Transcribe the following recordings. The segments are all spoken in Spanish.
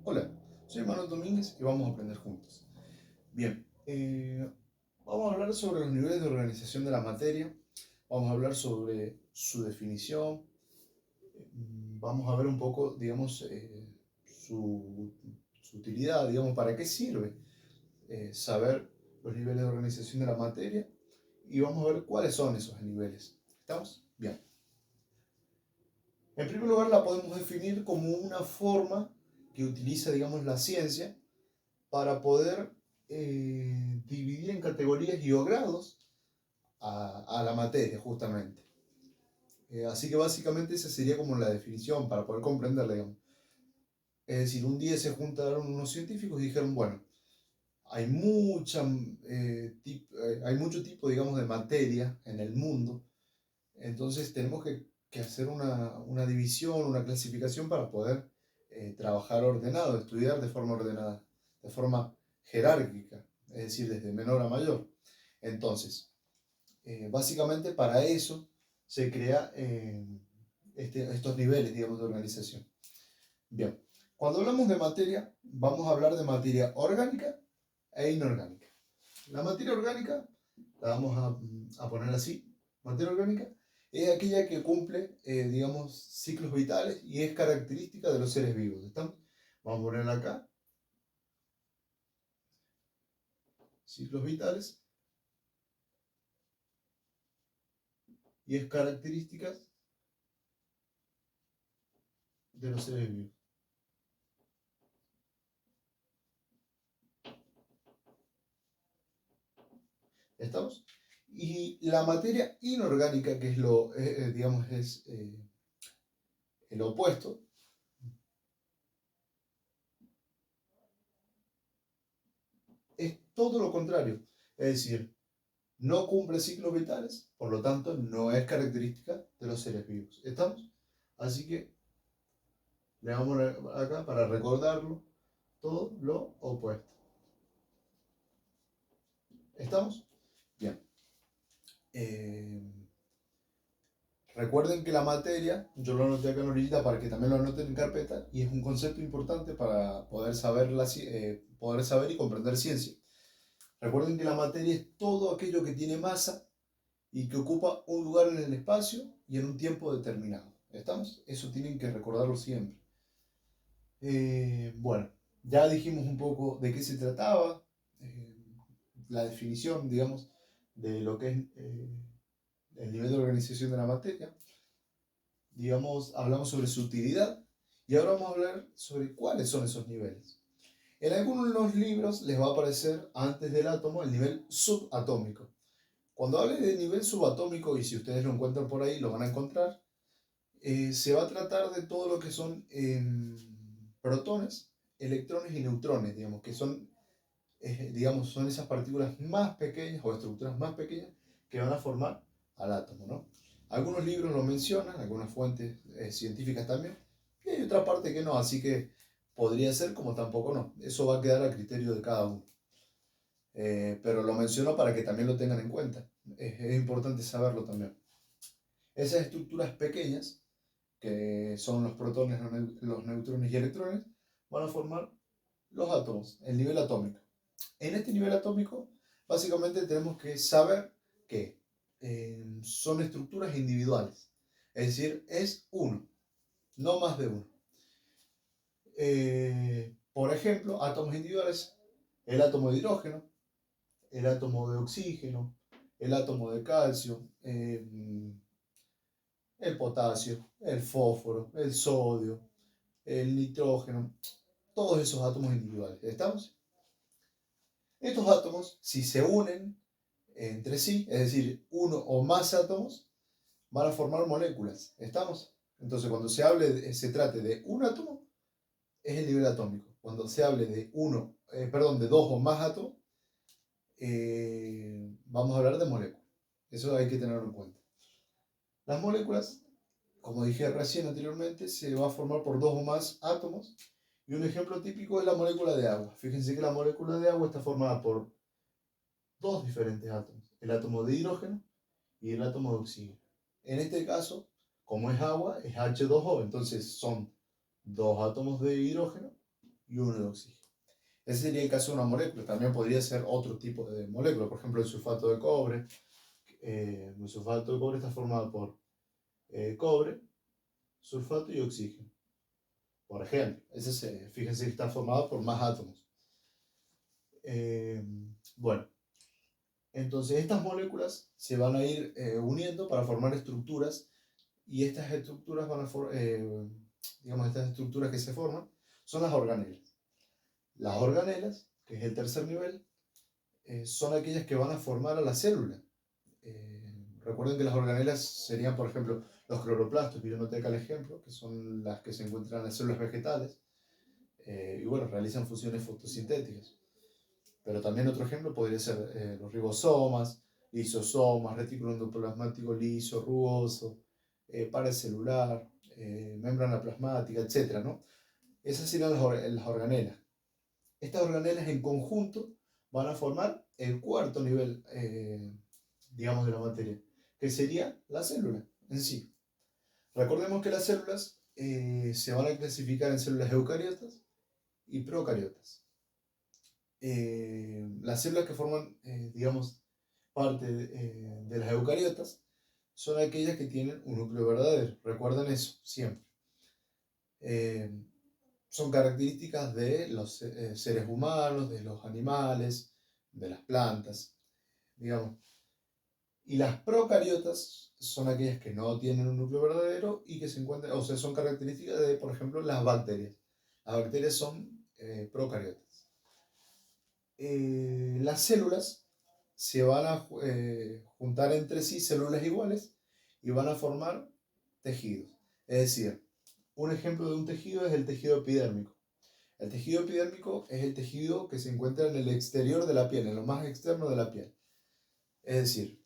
Hola, soy Manuel Domínguez y vamos a aprender juntos. Bien, vamos a hablar sobre los niveles de organización de la materia, vamos a hablar sobre su definición, vamos a ver un poco, digamos, su utilidad, digamos, para qué sirve saber los niveles de organización de la materia y vamos a ver cuáles son esos niveles. ¿Estamos? Bien. En primer lugar, la podemos definir como una forma que utiliza, digamos, la ciencia para poder dividir en categorías y o grados a la materia, justamente. Así que básicamente esa sería como la definición para poder comprenderla, digamos. Es decir, un día se juntaron unos científicos y dijeron, bueno, hay, hay mucho tipo, digamos, de materia en el mundo, entonces tenemos que hacer una división, una clasificación para poder trabajar ordenado, estudiar de forma ordenada, de forma jerárquica, es decir, desde menor a mayor. Entonces, básicamente para eso se crea estos niveles, digamos, de organización. Bien, cuando hablamos de materia, vamos a hablar de materia orgánica e inorgánica. La materia orgánica, la vamos a poner así, materia orgánica, es aquella que cumple, digamos, ciclos vitales y es característica de los seres vivos. ¿Están? Vamos a ponerla acá, ciclos vitales, y es característica de los seres vivos. ¿Estamos? Y la materia inorgánica, que es lo, digamos, es el opuesto, es todo lo contrario. Es decir, no cumple ciclos vitales, por lo tanto, no es característica de los seres vivos. ¿Estamos? Así que le vamos acá para recordarlo, todo lo opuesto. ¿Estamos? Bien. Recuerden que la materia, yo lo anoté acá en orillita para que también lo anoten en carpeta, y es un concepto importante para poder saber, poder saber y comprender ciencia. Recuerden que la materia es todo aquello que tiene masa y que ocupa un lugar en el espacio y en un tiempo determinado. ¿Estamos? Eso tienen que recordarlo siempre. Bueno, ya dijimos un poco de qué se trataba, eh, la definición, digamos, de lo que es el nivel de organización de la materia. Digamos, hablamos sobre su utilidad y ahora vamos a hablar sobre cuáles son esos niveles. En algunos libros les va a aparecer antes del átomo el nivel subatómico. Cuando hable de nivel subatómico, y si ustedes lo encuentran por ahí, lo van a encontrar, se va a tratar de todo lo que son protones, electrones y neutrones, digamos, que son, digamos, son esas partículas más pequeñas o estructuras más pequeñas que van a formar al átomo, ¿no? Algunos libros lo mencionan, algunas fuentes científicas también, y hay otra parte que no, así que podría ser como tampoco no. Eso va a quedar a criterio de cada uno. Pero lo menciono para que también lo tengan en cuenta. Es importante saberlo también. Esas estructuras pequeñas, que son los protones, los neutrones y electrones, van a formar los átomos, el nivel atómico. En este nivel atómico, básicamente tenemos que saber que son estructuras individuales. Es decir, es uno, no más de uno. Por ejemplo, átomos individuales, el átomo de hidrógeno, el átomo de oxígeno, el átomo de calcio, el potasio, el fósforo, el sodio, el nitrógeno, todos esos átomos individuales. ¿Estamos? Estos átomos, si se unen entre sí, es decir, uno o más átomos, van a formar moléculas. ¿Estamos? Entonces, cuando se trate de un átomo, es el nivel atómico. Cuando se hable de de dos o más átomos, vamos a hablar de moléculas. Eso hay que tenerlo en cuenta. Las moléculas, como dije recién anteriormente, se va a formar por dos o más átomos. Y un ejemplo típico es la molécula de agua. Fíjense que la molécula de agua está formada por dos diferentes átomos, el átomo de hidrógeno y el átomo de oxígeno. En este caso, como es agua, es H2O, entonces son dos átomos de hidrógeno y uno de oxígeno. Ese sería el caso de una molécula. También podría ser otro tipo de molécula, por ejemplo el sulfato de cobre. El sulfato de cobre está formado por cobre, sulfato y oxígeno. Por ejemplo, fíjense que está formado por más átomos. Bueno, entonces estas moléculas se van a ir uniendo para formar estructuras, y estas estructuras estas estructuras que se forman son las organelas. Las organelas, que es el tercer nivel, son aquellas que van a formar a la célula. Recuerden que las organelas serían, por ejemplo, los cloroplastos, que yo noté acá el ejemplo, que son las que se encuentran en las células vegetales, y bueno, realizan funciones fotosintéticas. Pero también otro ejemplo podría ser los ribosomas, lisosomas, retículo endoplasmático liso, rugoso, pared celular, membrana plasmática, etc., ¿no? Esas serían las organelas. Estas organelas en conjunto van a formar el cuarto nivel, digamos, de la materia, que sería la célula en sí. Recordemos que las células se van a clasificar en células eucariotas y procariotas. Las células que forman, digamos, parte de las eucariotas son aquellas que tienen un núcleo verdadero. Recuerden eso siempre. Son características de los seres humanos, de los animales, de las plantas, digamos. Y las procariotas son aquellas que no tienen un núcleo verdadero y que se encuentran, o sea, son características de, por ejemplo, las bacterias. Las bacterias son procariotas. Las células se van a juntar entre sí, células iguales, y van a formar tejidos. Es decir, un ejemplo de un tejido es el tejido epidérmico. El tejido epidérmico es el tejido que se encuentra en el exterior de la piel, en lo más externo de la piel. Es decir,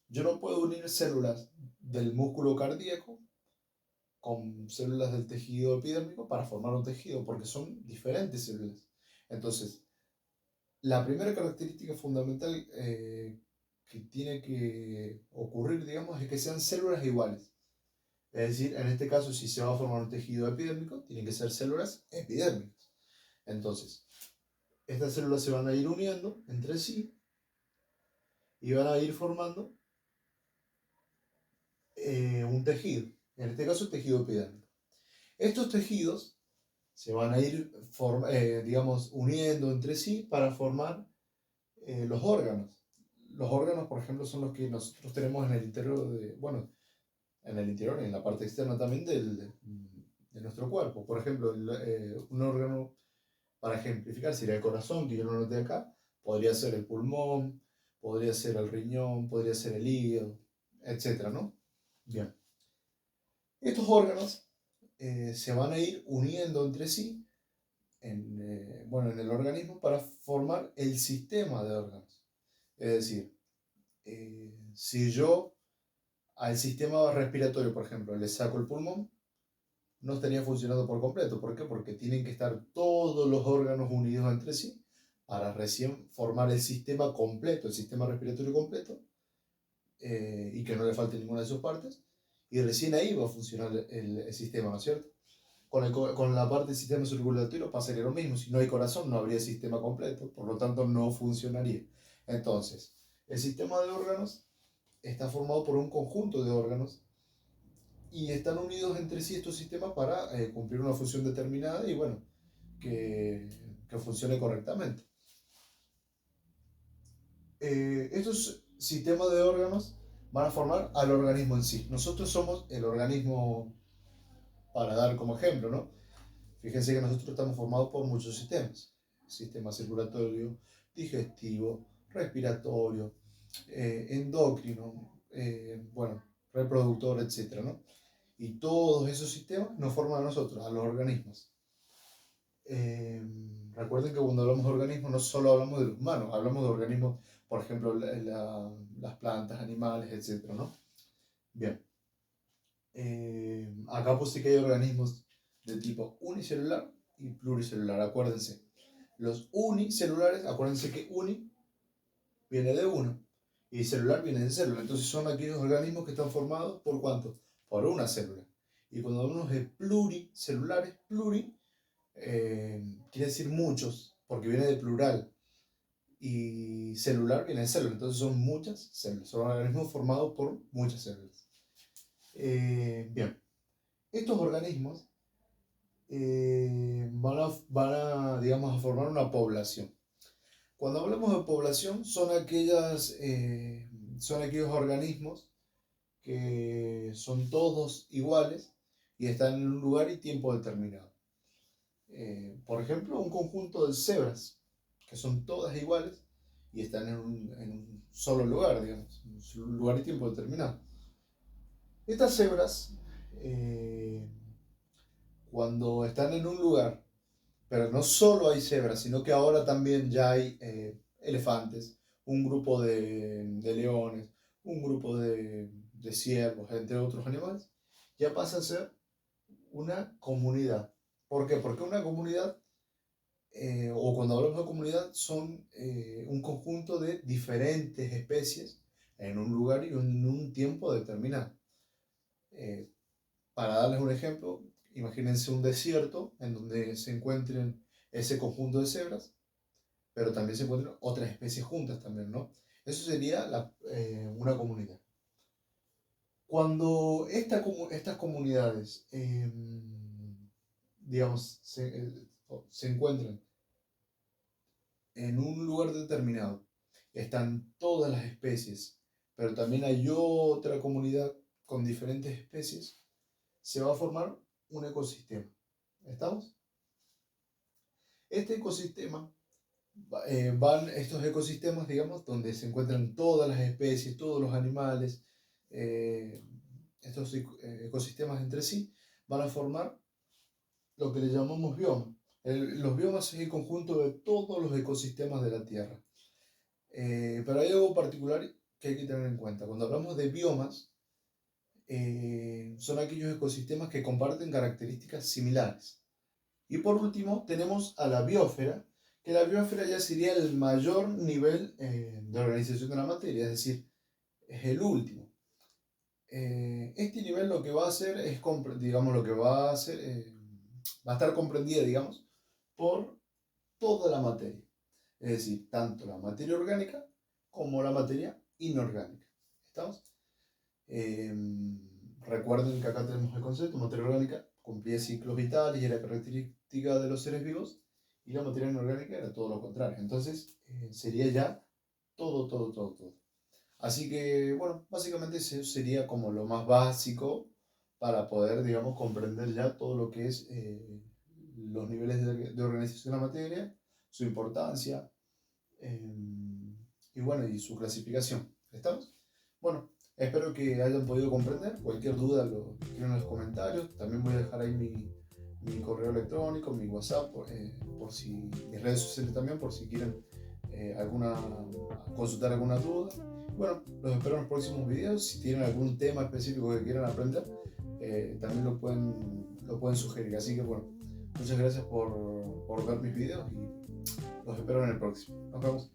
yo no puedo unir células del músculo cardíaco con células del tejido epidérmico para formar un tejido, porque son diferentes células. Entonces, la primera característica fundamental que tiene que ocurrir, digamos, es que sean células iguales. Es decir, en este caso, si se va a formar un tejido epidérmico, tienen que ser células epidérmicas. Entonces, estas células se van a ir uniendo entre sí y van a ir formando un tejido. En este caso, el tejido epidérmico. Estos tejidos se van a ir, digamos, uniendo entre sí para formar los órganos. Los órganos, por ejemplo, son los que nosotros tenemos en el interior en el interior y en la parte externa también de nuestro cuerpo. Por ejemplo, un órgano, para ejemplificar, sería el corazón, que yo lo noté acá. Podría ser el pulmón, podría ser el riñón, podría ser el hígado, etcétera, ¿no? Bien. Estos órganos se van a ir uniendo entre sí en el organismo para formar el sistema de órganos. Es decir, si yo al sistema respiratorio, por ejemplo, le saco el pulmón, no estaría funcionando por completo. ¿Por qué? Porque tienen que estar todos los órganos unidos entre sí para recién formar el sistema completo, el sistema respiratorio completo, y que no le falte ninguna de sus partes, y recién ahí va a funcionar el sistema, ¿no es cierto? Con la parte del sistema circulatorio pasaría lo mismo. Si no hay corazón, no habría sistema completo, por lo tanto no funcionaría. Entonces, el sistema de órganos está formado por un conjunto de órganos y están unidos entre sí estos sistemas para cumplir una función determinada y bueno, que funcione correctamente. Estos sistemas de órganos van a formar al organismo en sí. Nosotros somos el organismo, para dar como ejemplo, ¿no? Fíjense que nosotros estamos formados por muchos sistemas. Sistema circulatorio, digestivo, respiratorio, endocrino, reproductor, etc., ¿no? Y todos esos sistemas nos forman a nosotros, a los organismos. Recuerden que cuando hablamos de organismos no solo hablamos de los humanos, hablamos de organismos, por ejemplo, las plantas, animales, etc., ¿no? Bien. Acá puse que hay organismos de tipo unicelular y pluricelular, acuérdense. Los unicelulares, acuérdense que uni viene de uno y celular viene de célula. Entonces son aquellos organismos que están formados por ¿cuánto? por una célula. Y cuando hablamos de pluricelulares, quiere decir muchos, porque viene de plural. Y celular viene de célula, entonces son muchas células, son organismos formados por muchas células. Bien, estos organismos digamos, a formar una población. Cuando hablamos de población, son aquellos organismos que son todos iguales y están en un lugar y tiempo determinado. Por ejemplo, un conjunto de cebras, que son todas iguales y están en un solo lugar, digamos, en un lugar y tiempo determinado. Estas cebras, cuando están en un lugar, pero no solo hay cebras, sino que ahora también ya hay elefantes, un grupo de leones, un grupo de ciervos, entre otros animales, ya pasa a ser una comunidad. ¿Por qué? Porque una comunidad, o cuando hablamos de comunidad, son un conjunto de diferentes especies en un lugar y en un tiempo determinado. Para darles un ejemplo, imagínense un desierto en donde se encuentren ese conjunto de cebras, pero también se encuentran otras especies juntas también, ¿no? Eso sería una comunidad. Cuando estas comunidades, digamos, se encuentran en un lugar determinado, están todas las especies, pero también hay otra comunidad con diferentes especies, se va a formar un ecosistema. ¿Estamos? Este ecosistema, van estos ecosistemas, digamos, donde se encuentran todas las especies, todos los animales, estos ecosistemas entre sí, van a formar lo que le llamamos bioma. Los biomas es el conjunto de todos los ecosistemas de la Tierra. Pero hay algo particular que hay que tener en cuenta. Cuando hablamos de biomas, son aquellos ecosistemas que comparten características similares. Y por último tenemos a la biosfera, que la biosfera ya sería el mayor nivel de organización de la materia, es decir, es el último. Este nivel lo que va a hacer es, digamos, lo que va a hacer, va a estar comprendida, digamos, por toda la materia. Es decir, tanto la materia orgánica como la materia inorgánica. ¿Estamos? Recuerden que acá tenemos el concepto, materia orgánica cumplía ciclos vitales y era característica de los seres vivos, y la materia inorgánica era todo lo contrario. Entonces, sería ya todo. Así que, bueno, básicamente eso sería como lo más básico para poder, digamos, comprender ya todo lo que es los niveles de organización de la materia, su importancia, y bueno, y su clasificación. ¿Estamos? Bueno, espero que hayan podido comprender. Cualquier duda lo escriben en los comentarios. También voy a dejar ahí mi correo electrónico, mi WhatsApp, por si, mis redes sociales también, por si quieren consultar alguna duda. Bueno, los espero en los próximos videos. Si tienen algún tema específico que quieran aprender, también lo pueden sugerir. Así que bueno, muchas gracias por ver mis videos y los espero en el próximo. Nos vemos.